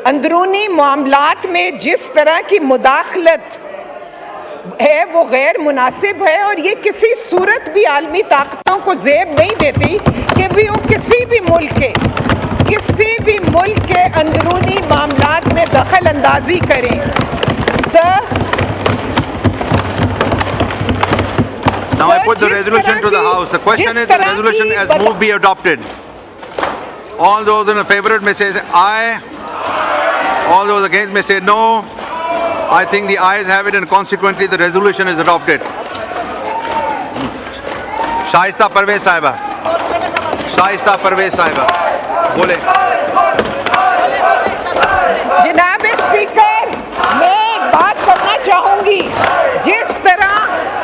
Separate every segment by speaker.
Speaker 1: अंदरूनी मामलात में जिस तरह की मुदाखलत है वो गैर मुनासिब है, और ये किसी सूरत भी आलमी ताकतों को ज़ेब नहीं देती कि वो किसी भी मुल्क के अंदरूनी मामलात में दखल अंदाजी करें।
Speaker 2: Now I put the resolution to the House. The question is, the resolution as moved be adopted. All those in favor may say aye. All those against may say no. I think the ayes have it, and consequently the resolution is adopted. Shaista Parvez Sahiba. Shaista Parvez Sahiba. बोले।
Speaker 1: जनाब speaker, मैं एक बात करना चाहूँगी। जिस तरह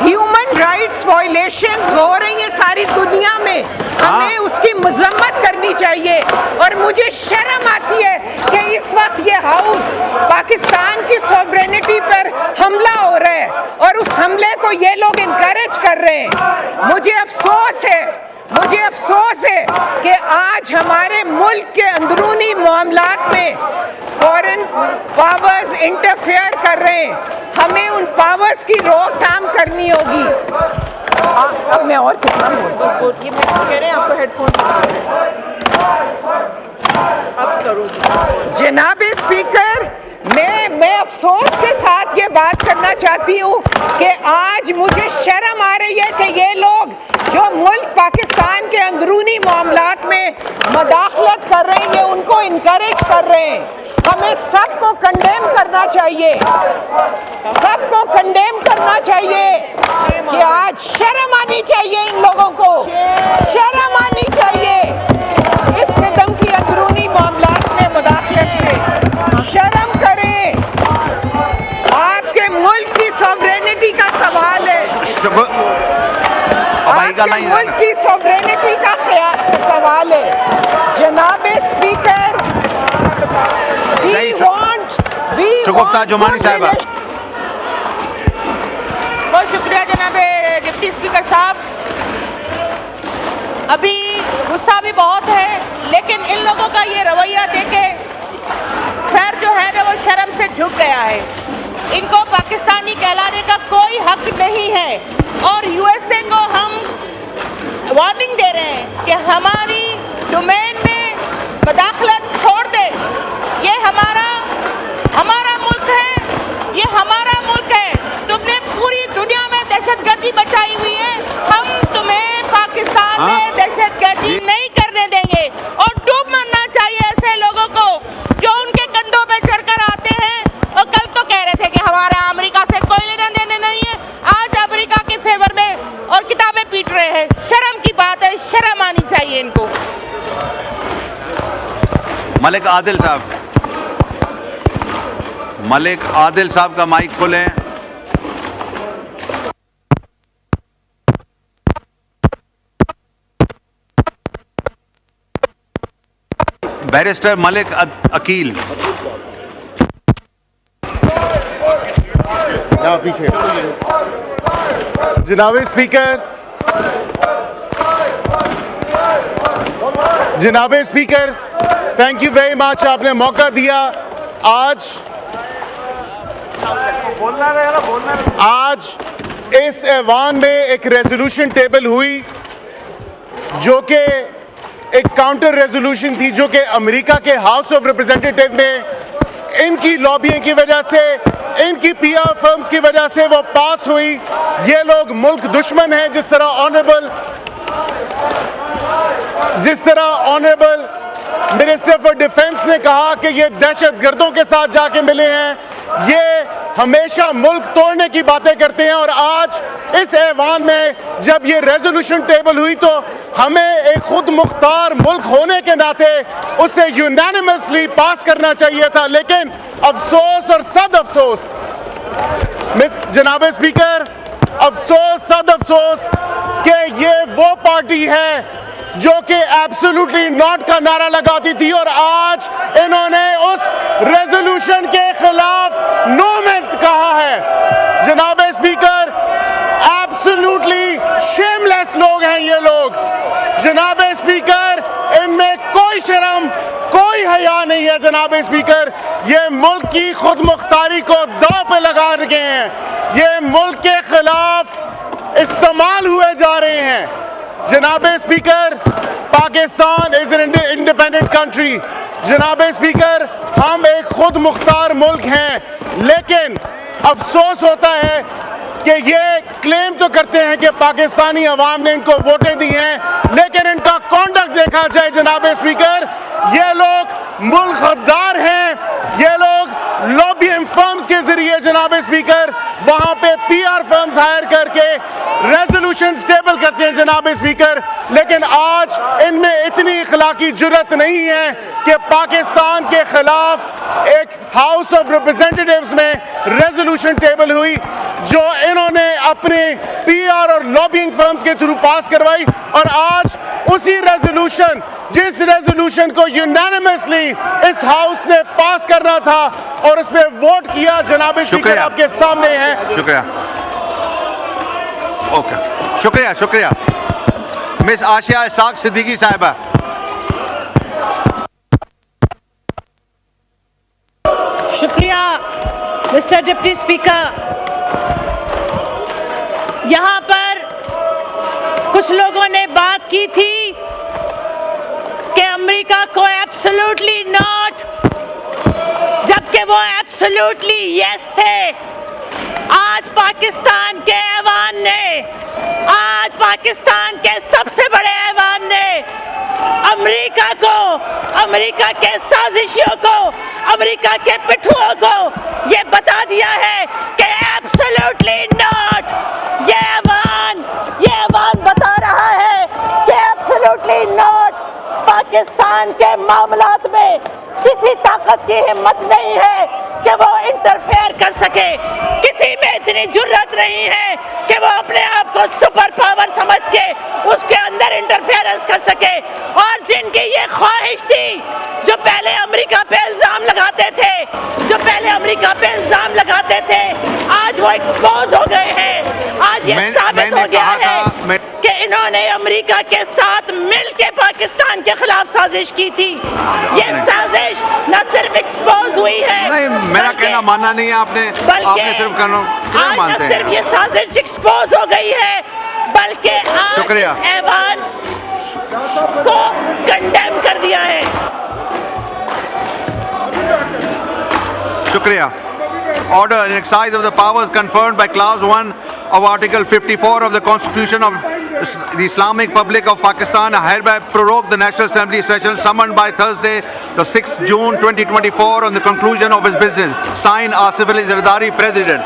Speaker 1: human rights violations हो रही हैं सारी दुनिया में, हमें उसकी मजम्मत करनी चाहिए। और मुझे शर्म आती है कि इस वक्त ये हाउस पाकिस्तान की सॉवरेनिटी पर हमला हो रहा है और उस हमले को ये लोग इनकरेज कर रहे हैं। मुझे अफसोस है कि आज हमारे मुल्क के अंदरूनी मामलात में फॉरेन पावर्स इंटरफेयर कर रहे हैं। हमें उन पावर्स की रोकथाम करनी होगी। अब मैं और कितना बोल सकती हूँ? ये मैं कह रहे हैं आपको हेडफोन अब करो। जनाब स्पीकर, मैं अफसोस के साथ ये बात करना चाहती हूँ कि आज मुझे शर्म आ रही है कि ये लोग जो मुल्क पाकिस्तान के अंदरूनी मामलात में मुदाखलत कर रहे हैं, ये उनको इनकरेज कर रहे हैं। हमें सबको कंडेम करना चाहिए, कि आज शर्म आनी चाहिए, इन लोगों को शर्म आनी चाहिए। इस कदम की अंदरूनी मामलात में मुदाखलत से शर्म करें। आपके मुल्क की सॉवरेनिटी का सवाल है, आपके मुल्क की सॉवरेनिटी का सवाल है। जनाब स्पीकर,
Speaker 2: शगुफ्ता जुमानी साहिबा।
Speaker 3: बहुत शुक्रिया जनाब डिप्टी स्पीकर साहब। अभी गुस्सा भी बहुत है, लेकिन इन लोगों का ये रवैया देखे सर जो है ना वो शर्म से झुक गया है। इनको पाकिस्तानी कहलाने का कोई हक नहीं है, और यूएसए को हम वार्निंग दे रहे हैं कि हमारी डोमेन में मुदाखलत छोड़ दे। ये हमारा मुल्क है, ये हमारा मुल्क है। तुमने पूरी दुनिया में दहशतगर्दी मचाई हुई है, हम तुम्हें पाकिस्तान में दहशतगर्दी नहीं करने देंगे। और डूब मरना चाहिए ऐसे लोगों को जो उनके कंधों पे चढ़कर आते हैं। और कल तो कह रहे थे कि हमारा अमेरिका से कोई लेना देना नहीं है, आज अमेरिका के फेवर में और किताबें पीट रहे हैं। शर्म की बात है, शर्म आनी चाहिए इनको।
Speaker 2: मलिक आदिल साहब का माइक खोलें। बैरिस्टर मलिक अकील।
Speaker 4: पीछे। जनाब speaker, thank you very much, आपने मौका दिया। आज इस ऐवान में एक रेजोल्यूशन टेबल हुई जो कि एक काउंटर रेजोल्यूशन थी, जो कि अमेरिका के हाउस ऑफ रिप्रेजेंटेटिव ने इनकी लॉबिंग की वजह से, इनकी पीआर फर्म्स की वजह से वो पास हुई। ये लोग मुल्क दुश्मन हैं। जिस तरह ऑनरेबल मिनिस्टर फॉर डिफेंस ने कहा कि ये दहशतगर्दों के साथ जाके मिले हैं, ये हमेशा मुल्क तोड़ने की बातें करते हैं। और आज इस ऐवान में जब ये रेजोल्यूशन टेबल हुई तो हमें एक खुद मुख्तार मुल्क होने के नाते उसे यूनानिमसली पास करना चाहिए था। लेकिन अफसोस और सद अफसोस जनाब स्पीकर, अफसोस सद अफसोस कि ये वो पार्टी है जो कि एब्सोल्युटली नॉट का नारा लगाती थी, और आज इन्होंने उस रेजोल्यूशन के खिलाफ नो में कहा है। जनाब स्पीकर, एब्सोल्युटली शेमलेस लोग हैं ये लोग। जनाब स्पीकर, इनमें कोई कोई शर्म, कोई हया नहीं है जनाब स्पीकर। ये मुल्क की खुद मुख्तारी को दांव पे लगा रहे हैं, ये मुल्क के खिलाफ इस्तेमाल हुए जा रहे हैं। जनाब speaker, Pakistan is an independent country. जनाब स्पीकर, हम एक खुद मुख्तार मुल्क हैं, लेकिन अफसोस होता है कि ये क्लेम तो करते हैं कि पाकिस्तानी अवाम ने इनको वोटें दी हैं, लेकिन इनका कॉन्डक्ट देखा जाए जनाब स्पीकर, ये लोग मुल्क गद्दार हैं। ये लोग लॉबिंग फर्म्स के जरिए जनाब स्पीकर वहां पे पीआर फर्म्स हायर करके रेजोल्यूशन टेबल करते हैं जनाब स्पीकर, लेकिन आज इनमें इतनी इखलाकी जुर्रत नहीं है कि पाकिस्तान के खिलाफ एक हाउस ऑफ रिप्रेजेंटेटिव्स में रेजोल्यूशन टेबल हुई जो इन्होंने अपने पीआर और लॉबिंग फर्म्स के थ्रू पास करवाई, और आज उसी रेजोल्यूशन, जिस रेजोल्यूशन को यूनानिमसली इस हाउस ने पास करना था और उस पर वोट किया, जनाब स्पीकर आपके सामने है।
Speaker 2: शुक्रिया। ओके, शुक्रिया शुक्रिया। मिस आशिया इसाक सिद्दीकी साहिबा।
Speaker 3: शुक्रिया मिस्टर डिप्टी स्पीकर। यहाँ पर कुछ लोगों ने बात की थी कि अमेरिका को एब्सोल्युटली नॉट, जबकि वो एब्सोल्युटली यस थे। आज पाकिस्तान के ऐवान ने, आज पाकिस्तान के सबसे बड़े ऐवान ने अमेरिका को, अमेरिका के साजिशियों को, अमेरिका के पिट्ठुओं को ये बता दिया है कि एब्सोल्युटली नॉट। ये ऐवान बता रहा है कि एब्सोल्युटली नॉट, पाकिस्तान के मामलात में किसी ताकत की हिम्मत नहीं है कि वो इंटरफेयर कर सके। किसी में इतनी जुर्रत नहीं है कि वो अपने आप को सुपर पावर समझ के उसके अंदर इंटरफेरेंस कर सके। और जिनकी ये ख्वाहिश थी, जो पहले अमेरिका पे इल्जाम लगाते थे, आज वो एक्सपोज हो गए हैं। आज ये साबित हो गया है कि इन्होंने अमेरिका के साथ मिलकर पाकिस्तान के खिलाफ साजिश की थी। ये साजिश न सिर्फ एक्सपोज हुई है,
Speaker 2: नहीं, मेरा कहना मानना नहीं है आपने, आपने सिर्फ कहना मानते हैं।
Speaker 3: सिर्फ ये साजिश एक्सपोज हो गई है, बल्कि आज ऐवान को कंडेम कर दिया है।
Speaker 2: शुक्रिया। Order in exercise of the powers conferred by Clause 1 of Article 54 of the Constitution of the Islamic Republic of Pakistan, I hereby prorogue the National Assembly session summoned by Thursday, the 6th June 2024 on the conclusion of its business. Signed, Asif Ali Zardari, President.